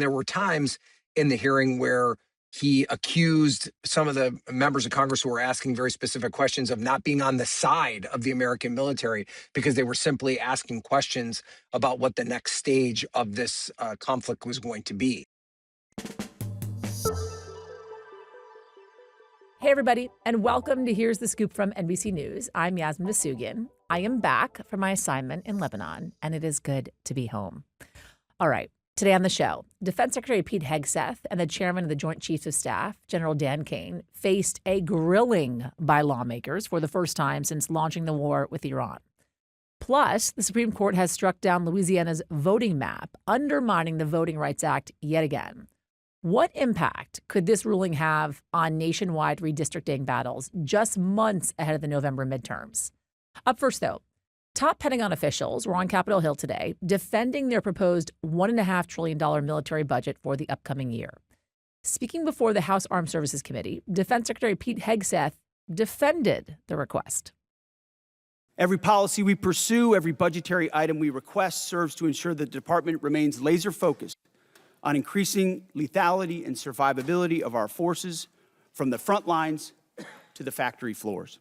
There were times in the hearing where he accused some of the members of Congress who were asking very specific questions of not being on the side of the American military because they were simply asking questions about what the next stage of this conflict was going to be. Hey, everybody, and welcome to Here's the Scoop from NBC News. I'm Yasmin Vasugian. I am back from my assignment in Lebanon, and it is good to be home. All right. Today on the show, Defense Secretary Pete Hegseth and the chairman of the Joint Chiefs of Staff, General Dan Kane, faced a grilling by lawmakers for the first time since launching the war with Iran. Plus, the Supreme Court has struck down Louisiana's voting map, undermining the Voting Rights Act yet again. What impact could this ruling have on nationwide redistricting battles just months ahead of the November midterms? Up first, though, top Pentagon officials were on Capitol Hill today defending their proposed $1.5 trillion military budget for the upcoming year. Speaking before the House Armed Services Committee, Defense Secretary Pete Hegseth defended the request. Every policy we pursue, every budgetary item we request serves to ensure the department remains laser-focused on increasing lethality and survivability of our forces from the front lines to the factory floors.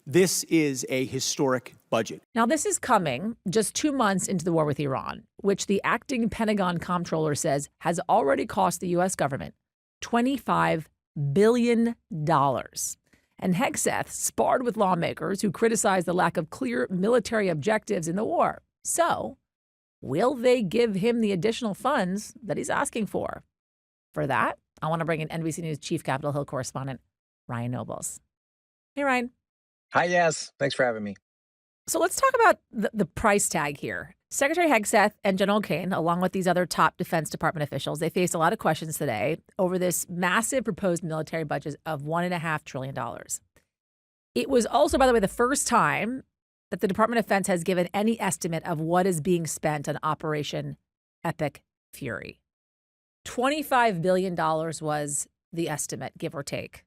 This is a historic budget. Now, this is coming just 2 months into the war with Iran, which the acting Pentagon comptroller says has already cost the U.S. government $25 billion. And Hegseth sparred with lawmakers who criticized the lack of clear military objectives in the war. So, will they give him the additional funds that he's asking for? For that, I want to bring in NBC News Chief Capitol Hill Correspondent Ryan Nobles. Hey, Ryan. Hi, Yas. Thanks for having me. So let's talk about the price tag here. Secretary Hegseth and General Kane, along with these other top Defense Department officials, they faced a lot of questions today over this massive proposed military budget of $1.5 trillion. It was also, by the way, the first time that the Department of Defense has given any estimate of what is being spent on Operation Epic Fury. $25 billion was the estimate, give or take.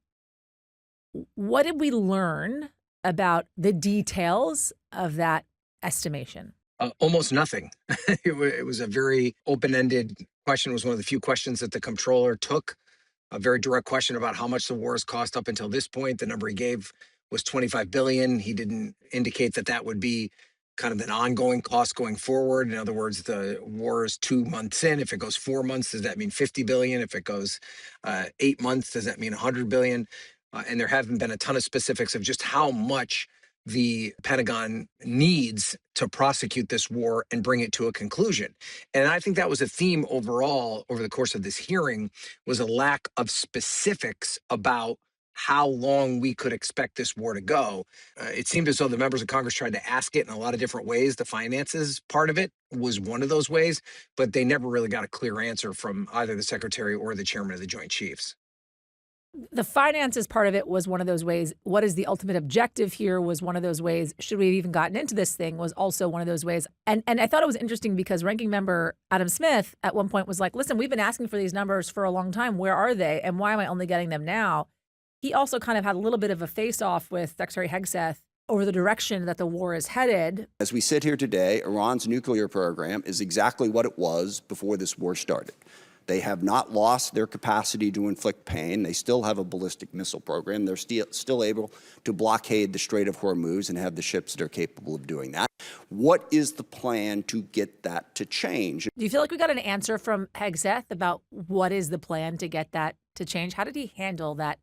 What did we learn about the details of that estimation? Almost nothing. It was a very open-ended question. It was one of the few questions that the comptroller took. A very direct question about how much the war has cost up until this point. The number he gave was $25 billion. He didn't indicate that that would be kind of an ongoing cost going forward. In other words, the war is 2 months in. If it goes 4 months, does that mean $50 billion? If it goes 8 months, does that mean $100 billion? And there haven't been a ton of specifics of just how much the Pentagon needs to prosecute this war and bring it to a conclusion. And I think that was a theme overall over the course of this hearing, was a lack of specifics about how long we could expect this war to go. It seemed as though the members of Congress tried to ask it in a lot of different ways. The finances part of it was one of those ways, but they never really got a clear answer from either the secretary or the chairman of the Joint Chiefs. The finances part of it was one of those ways. What is the ultimate objective here was one of those ways. Should we have even gotten into this thing was also one of those ways. And I thought it was interesting because Ranking Member Adam Smith at one point was like, listen, we've been asking for these numbers for a long time. Where are they? And why am I only getting them now? He also kind of had a little bit of a face-off with Secretary Hegseth over the direction that the war is headed. As we sit here today, Iran's nuclear program is exactly what it was before this war started. They have not lost their capacity to inflict pain. They still have a ballistic missile program. They're still able to blockade the Strait of Hormuz and have the ships that are capable of doing that. What is the plan to get that to change? Do you feel like we got an answer from Hegseth about what is the plan to get that to change? How did he handle that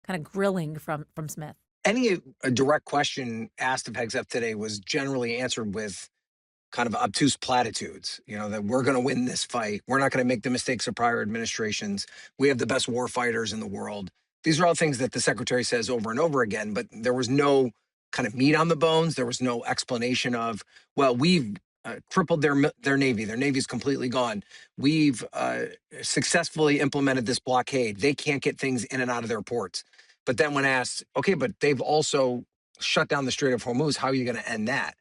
kind of grilling from Smith? Any direct question asked of Hegseth today was generally answered with kind of obtuse platitudes, that we're going to win this fight. We're not going to make the mistakes of prior administrations. We have the best war fighters in the world. These are all things that the secretary says over and over again, but there was no kind of meat on the bones. There was no explanation of, well, we've crippled their Navy. Their Navy's completely gone. We've successfully implemented this blockade. They can't get things in and out of their ports. But then when asked, okay, but they've also shut down the Strait of Hormuz, how are you going to end that?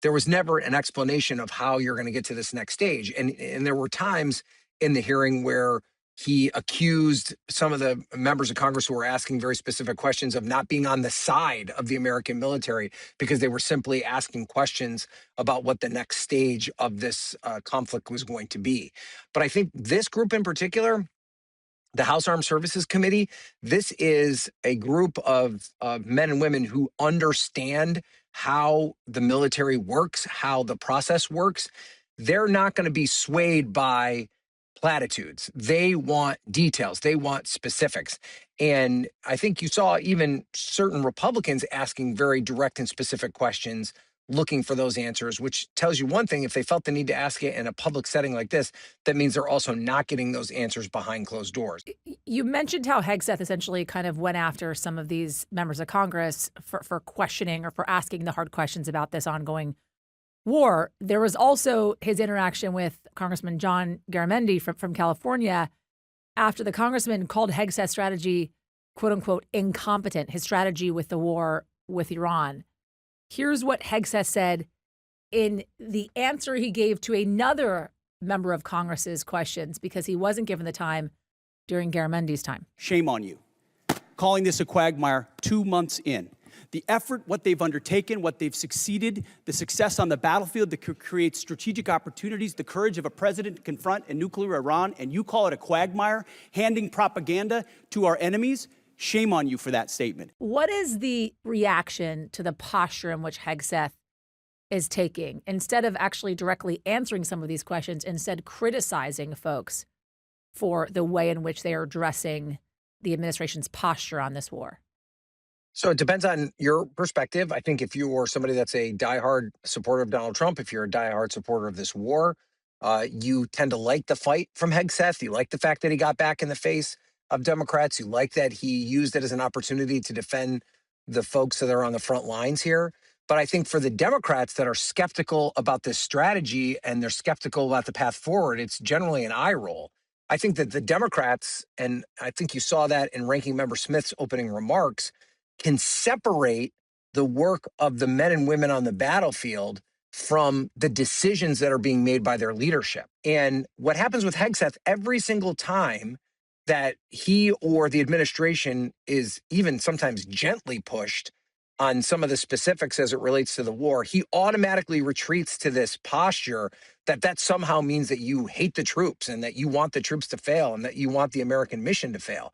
There was never an explanation of how you're going to get to this next stage. And there were times in the hearing where He accused some of the members of Congress who were asking very specific questions of not being on the side of the American military because they were simply asking questions about what the next stage of this conflict was going to be. But I think this group in particular, the House Armed Services Committee, this is a group of men and women who understand how the military works, how the process works. They're not going to be swayed by platitudes. They want details. They want specifics. And I think you saw even certain Republicans asking very direct and specific questions, looking for those answers, which tells you one thing: if they felt the need to ask it in a public setting like this, that means they're also not getting those answers behind closed doors. You mentioned how Hegseth essentially kind of went after some of these members of Congress for questioning or for asking the hard questions about this ongoing war. There was also his interaction with Congressman John Garamendi from California after the congressman called Hegseth's strategy, quote unquote, incompetent, his strategy with the war with Iran. Here's what Hegseth said in the answer he gave to another member of Congress's questions, because he wasn't given the time during Garamendi's time. Shame on you. Calling this a quagmire 2 months in. The effort, what they've undertaken, what they've succeeded, the success on the battlefield that could create strategic opportunities, the courage of a president to confront a nuclear Iran, and you call it a quagmire, handing propaganda to our enemies? Shame on you for that statement. What is the reaction to the posture in which Hegseth is taking, instead of actually directly answering some of these questions, instead criticizing folks for the way in which they are addressing the administration's posture on this war? So it depends on your perspective. I think if you are somebody that's a diehard supporter of Donald Trump, if you're a diehard supporter of this war, you tend to like the fight from Hegseth. You like the fact that he got back in the face of Democrats. You like that he used it as an opportunity to defend the folks that are on the front lines here. But I think for the Democrats that are skeptical about this strategy and they're skeptical about the path forward, it's generally an eye roll. I think that the Democrats, and I think you saw that in Ranking Member Smith's opening remarks, can separate the work of the men and women on the battlefield from the decisions that are being made by their leadership. And what happens with Hegseth every single time that he or the administration is even sometimes gently pushed on some of the specifics as it relates to the war, he automatically retreats to this posture that somehow means that you hate the troops and that you want the troops to fail and that you want the American mission to fail.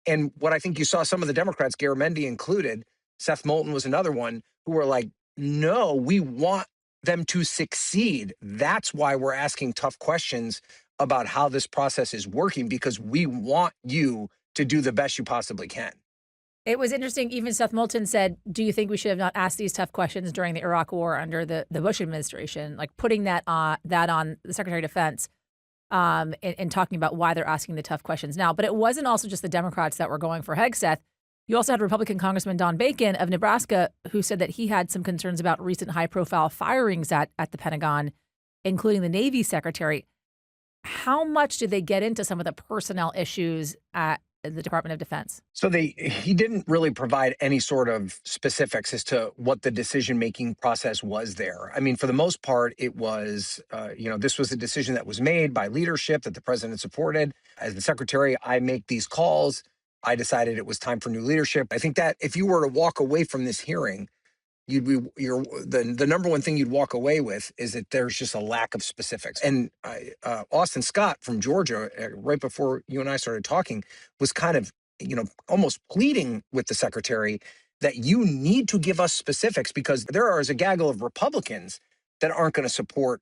And what I think you saw some of the Democrats, Garamendi included, Seth Moulton was another one, who were like, no, we want them to succeed. That's why we're asking tough questions about how this process is working, because we want you to do the best you possibly can. It was interesting. Even Seth Moulton said, do you think we should have not asked these tough questions during the Iraq war under the Bush administration? Like putting that on the Secretary of Defense and talking about why they're asking the tough questions now. But it wasn't also just the Democrats that were going for Hegseth. You also had Republican Congressman Don Bacon of Nebraska, who said that he had some concerns about recent high-profile firings at the Pentagon, including the Navy Secretary. How much did they get into some of the personnel issues at the Department of Defense? So he didn't really provide any sort of specifics as to what the decision-making process was there. I mean, for the most part, it was, this was a decision that was made by leadership that the president supported. As the secretary, I make these calls. I decided it was time for new leadership. I think that if you were to walk away from this hearing, the number one thing you'd walk away with is that there's just a lack of specifics. And Austin Scott from Georgia, right before you and I started talking, was kind of, almost pleading with the secretary that you need to give us specifics, because there is a gaggle of Republicans that aren't going to support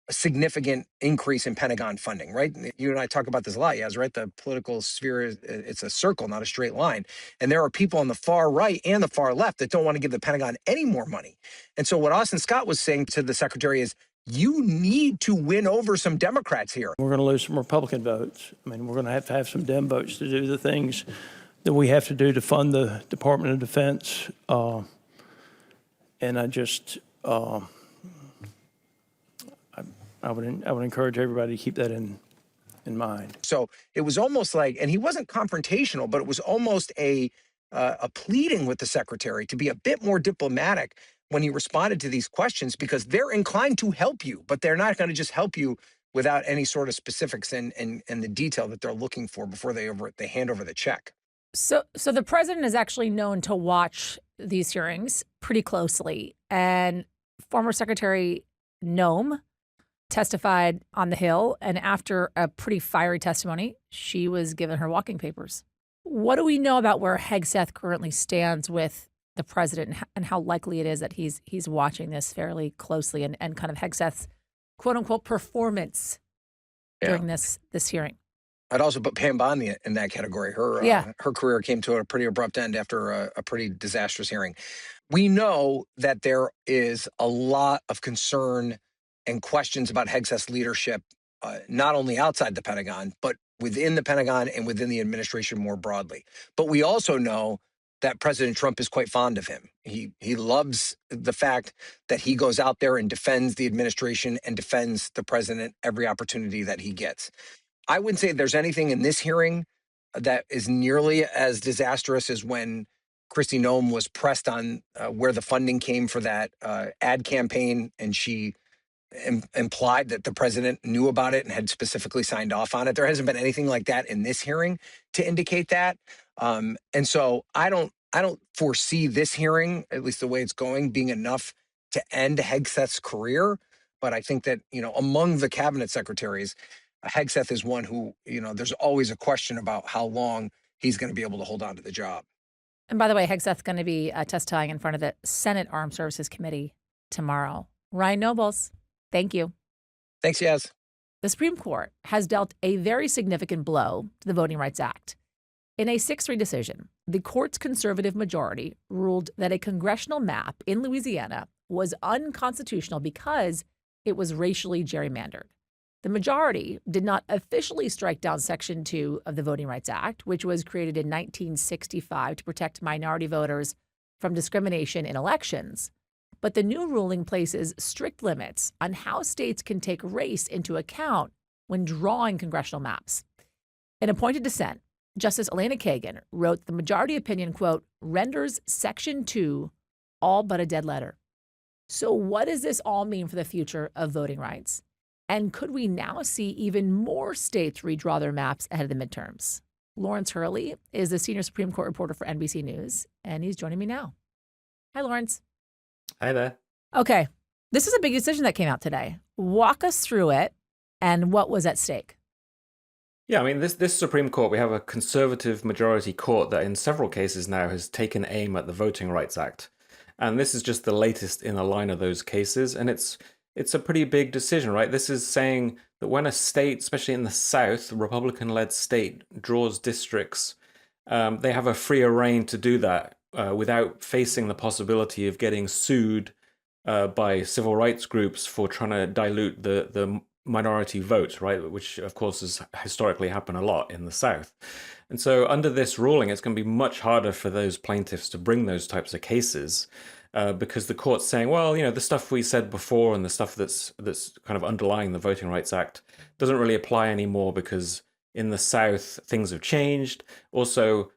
a significant increase in Pentagon funding, right? You and I talk about this a lot, Yaz, right? The political sphere, it's a circle, not a straight line. And there are people on the far right and the far left that don't want to give the Pentagon any more money. And so what Austin Scott was saying to the secretary is, you need to win over some Democrats here. We're going to lose some Republican votes. I mean, we're going to have some Dem votes to do the things that we have to do to fund the Department of Defense. And I just... I would encourage everybody to keep that in mind. So it was almost like, and he wasn't confrontational, but it was almost a pleading with the secretary to be a bit more diplomatic when he responded to these questions, because they're inclined to help you, but they're not going to just help you without any sort of specifics and the detail that they're looking for before they hand over the check. So the president is actually known to watch these hearings pretty closely. And former Secretary Noem testified on the Hill. And after a pretty fiery testimony, she was given her walking papers. What do we know about where Hegseth currently stands with the president and how likely it is that he's watching this fairly closely and kind of Hegseth's quote unquote performance during this hearing? I'd also put Pam Bondi in that category. Her career came to a pretty abrupt end after a pretty disastrous hearing. We know that there is a lot of concern and questions about Hegseth's leadership, not only outside the Pentagon, but within the Pentagon and within the administration more broadly. But we also know that President Trump is quite fond of him. He loves the fact that he goes out there and defends the administration and defends the president every opportunity that he gets. I wouldn't say there's anything in this hearing that is nearly as disastrous as when Kristi Noem was pressed on where the funding came for that ad campaign, and she implied that the president knew about it and had specifically signed off on it. There hasn't been anything like that in this hearing to indicate that. And so I don't foresee this hearing, at least the way it's going, being enough to end Hegseth's career. But I think that, among the cabinet secretaries, Hegseth is one who, there's always a question about how long he's going to be able to hold on to the job. And by the way, Hegseth's going to be testifying in front of the Senate Armed Services Committee tomorrow. Ryan Nobles, thank you. Thanks, Yaz. The Supreme Court has dealt a very significant blow to the Voting Rights Act. In a 6-3 decision, the court's conservative majority ruled that a congressional map in Louisiana was unconstitutional because it was racially gerrymandered. The majority did not officially strike down Section 2 of the Voting Rights Act, which was created in 1965 to protect minority voters from discrimination in elections. But the new ruling places strict limits on how states can take race into account when drawing congressional maps. In appointed dissent, Justice Elena Kagan wrote the majority opinion, quote, renders Section 2 all but a dead letter. So what does this all mean for the future of voting rights? And could we now see even more states redraw their maps ahead of the midterms? Lawrence Hurley is the senior Supreme Court reporter for NBC News, and he's joining me now. Hi, Lawrence. Hi there. Okay, this is a big decision that came out today. Walk us through it and what was at stake. Yeah, I mean, this Supreme Court, we have a conservative majority court that in several cases now has taken aim at the Voting Rights Act. And this is just the latest in a line of those cases. And it's a pretty big decision, right? This is saying that when a state, especially in the South, a Republican-led state, draws districts, they have a freer rein to do that without facing the possibility of getting sued by civil rights groups for trying to dilute the minority vote, right? Which, of course, has historically happened a lot in the South. And so under this ruling, it's going to be much harder for those plaintiffs to bring those types of cases because the court's saying, well, the stuff we said before and the stuff that's kind of underlying the Voting Rights Act doesn't really apply anymore because in the South, things have changed. Also,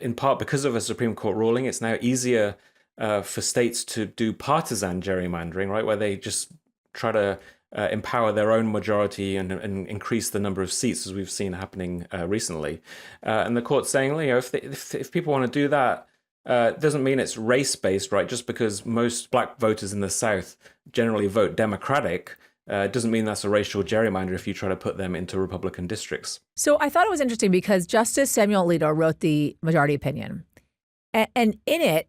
in part because of a Supreme Court ruling, it's now easier for states to do partisan gerrymandering, right? Where they just try to empower their own majority and increase the number of seats, as we've seen happening recently. And the court's saying, if people want to do that, it doesn't mean it's race-based, right? Just because most black voters in the South generally vote Democratic, doesn't mean that's a racial gerrymander if you try to put them into Republican districts. So I thought it was interesting because Justice Samuel Alito wrote the majority opinion. And in it,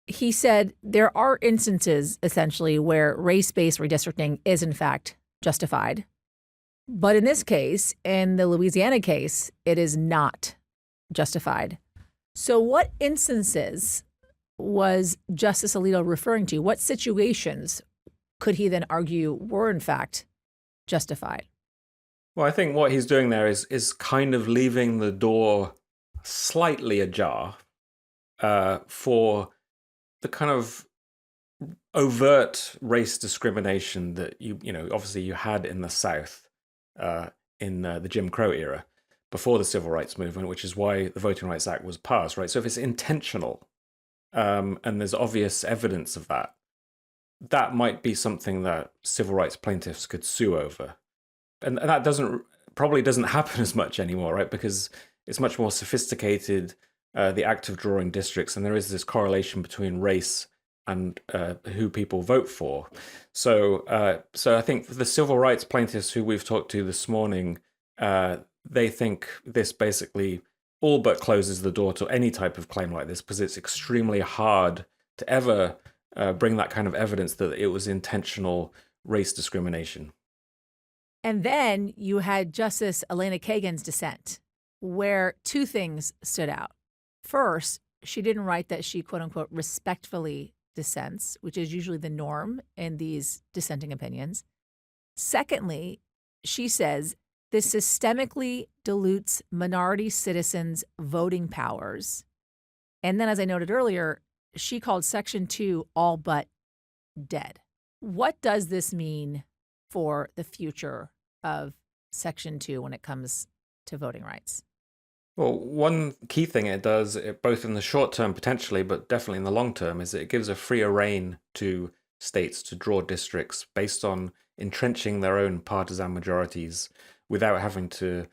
he said there are instances, essentially, where race-based redistricting is, in fact, justified. But in this case, in the Louisiana case, it is not justified. So what instances was Justice Alito referring to? What situations could he then argue were, in fact, justified? Well, I think what he's doing there is kind of leaving the door slightly ajar for the kind of overt race discrimination that obviously you had in the South in the Jim Crow era before the Civil Rights Movement, which is why the Voting Rights Act was passed, right? So if it's intentional and there's obvious evidence of that, that might be something that civil rights plaintiffs could sue over. and that probably doesn't happen as much anymore, right? Because it's much more sophisticated, the act of drawing districts, and there is this correlation between race and who people vote for. So I think the civil rights plaintiffs who we've talked to this morning, they think this basically all but closes the door to any type of claim like this, because it's extremely hard to ever bring that kind of evidence that it was intentional race discrimination. And then you had Justice Elena Kagan's dissent, where two things stood out. First, she didn't write that she, quote unquote, respectfully dissents, which is usually the norm in these dissenting opinions. Secondly, she says this systemically dilutes minority citizens' voting powers. And then, as I noted earlier, she called Section 2 all but dead. What does this mean for the future of Section 2 when it comes to voting rights? Well, one key thing it does, both in the short term potentially, but definitely in the long term, is it gives a freer rein to states to draw districts based on entrenching their own partisan majorities without having to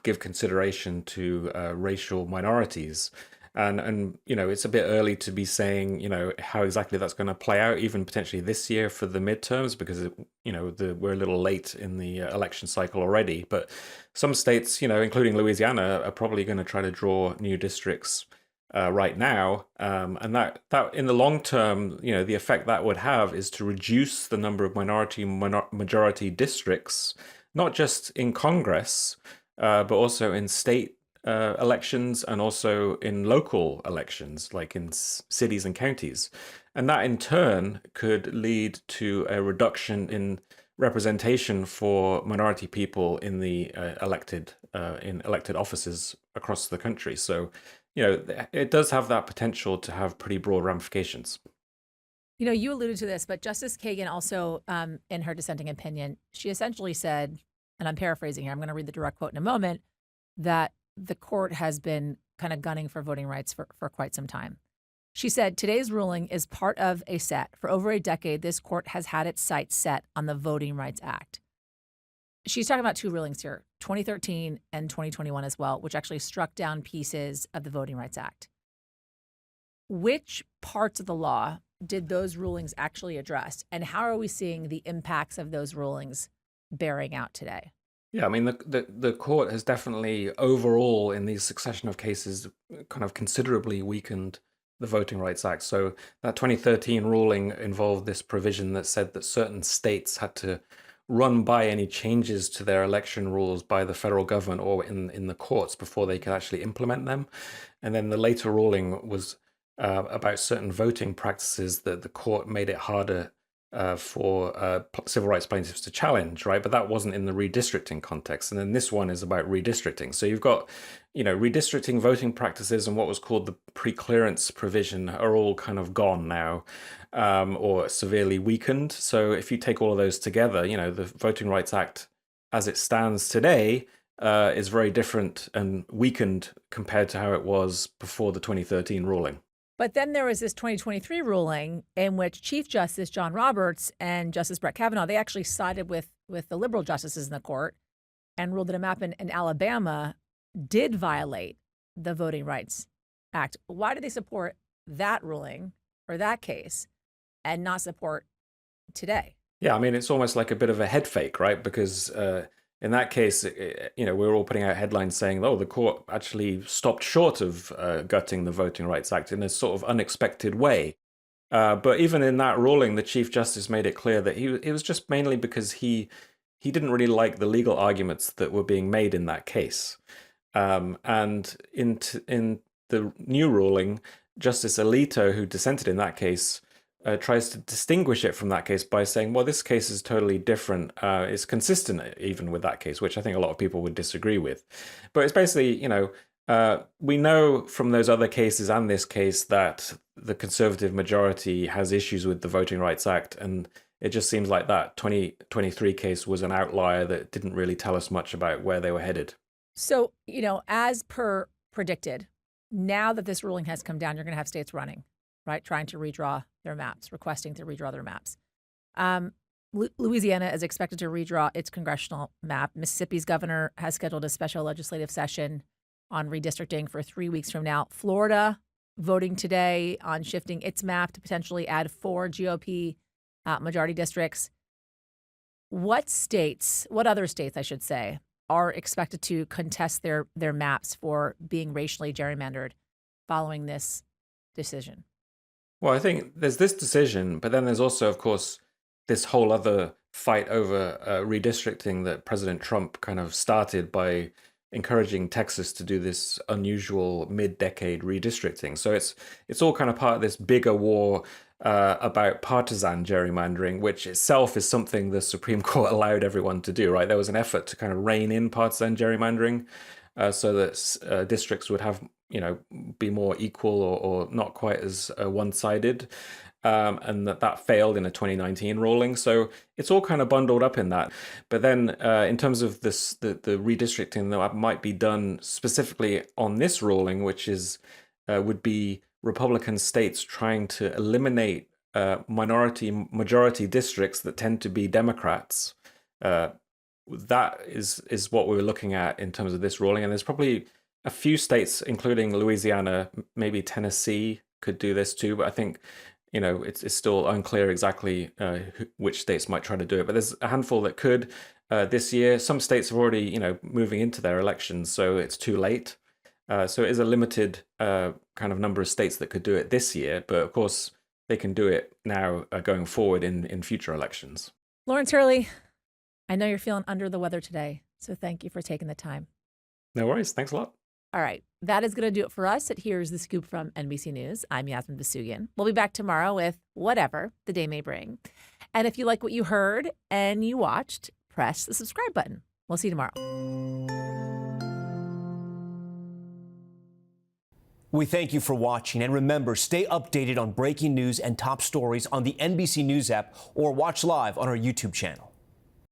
give consideration to racial minorities. And it's a bit early to be saying, how exactly that's going to play out, even potentially this year for the midterms, because, we're a little late in the election cycle already. But some states, including Louisiana, are probably going to try to draw new districts right now. And that in the long term, the effect that would have is to reduce the number of majority districts, not just in Congress, but also in state elections and also in local elections, like in cities and counties. And that in turn could lead to a reduction in representation for minority people in the elected offices across the country. So, it does have that potential to have pretty broad ramifications. You alluded to this, but Justice Kagan also, in her dissenting opinion, she essentially said, and I'm paraphrasing here, I'm going to read the direct quote in a moment, that the court has been kind of gunning for voting rights for quite some time. She said, today's ruling is part of a set. For over a decade, this court has had its sights set on the Voting Rights Act. She's talking about two rulings here, 2013 and 2021 as well, which actually struck down pieces of the Voting Rights Act. Which parts of the law did those rulings actually address? And how are we seeing the impacts of those rulings bearing out today? Yeah, I mean, the court has definitely overall in these succession of cases kind of considerably weakened the Voting Rights Act. So that 2013 ruling involved this provision that said that certain states had to run by any changes to their election rules by the federal government or in the courts before they could actually implement them. And then the later ruling was about certain voting practices that the court made it harder for civil rights plaintiffs to challenge, right? But that wasn't in the redistricting context. And then this one is about redistricting. So you've got, redistricting voting practices and what was called the pre-clearance provision are all kind of gone now, or severely weakened. So if you take all of those together, the Voting Rights Act as it stands today is very different and weakened compared to how it was before the 2013 ruling. But then there was this 2023 ruling in which Chief Justice John Roberts and Justice Brett Kavanaugh, they actually sided with the liberal justices in the court and ruled that a map in Alabama did violate the Voting Rights Act. Why do they support that ruling or that case and not support today? Yeah, I mean, it's almost like a bit of a head fake, right? Because in that case, we were all putting out headlines saying, oh, the court actually stopped short of gutting the Voting Rights Act in a sort of unexpected way. But even in that ruling, the Chief Justice made it clear that it was just mainly because he didn't really like the legal arguments that were being made in that case. And in the new ruling, Justice Alito, who dissented in that case, tries to distinguish it from that case by saying, well, this case is totally different. It's consistent even with that case, which I think a lot of people would disagree with. But it's basically, we know from those other cases and this case that the conservative majority has issues with the Voting Rights Act. And it just seems like that 2023 case was an outlier that didn't really tell us much about where they were headed. So, as per predicted, now that this ruling has come down, you're going to have states running, right? Trying to redraw their maps, requesting to redraw their maps. Louisiana is expected to redraw its congressional map. Mississippi's governor has scheduled a special legislative session on redistricting for 3 weeks from now. Florida voting today on shifting its map to potentially add 4 GOP majority districts. What other states, I should say, are expected to contest their maps for being racially gerrymandered following this decision? Well, I think there's this decision, but then there's also, of course, this whole other fight over redistricting that President Trump kind of started by encouraging Texas to do this unusual mid-decade redistricting. So it's all kind of part of this bigger war about partisan gerrymandering, which itself is something the Supreme Court allowed everyone to do, right? There was an effort to kind of rein in partisan gerrymandering so that districts would have, be more equal or not quite as one-sided. And that failed in a 2019 ruling. So it's all kind of bundled up in that. But then in terms of the redistricting that might be done specifically on this ruling, which is would be Republican states trying to eliminate majority districts that tend to be Democrats. That is what we were looking at in terms of this ruling. And there's probably a few states, including Louisiana, maybe Tennessee could do this too. But I think it's still unclear exactly which states might try to do it. But there's a handful that could this year. Some states are already, moving into their elections, so it's too late. So it is a limited kind of number of states that could do it this year. But of course, they can do it now going forward in future elections. Lawrence Hurley, I know you're feeling under the weather today, so thank you for taking the time. No worries. Thanks a lot. All right. That is going to do it for us at Here's the Scoop from NBC News. I'm Yasmin Vasugian. We'll be back tomorrow with whatever the day may bring. And if you like what you heard and you watched, press the subscribe button. We'll see you tomorrow. We thank you for watching. And remember, stay updated on breaking news and top stories on the NBC News app or watch live on our YouTube channel.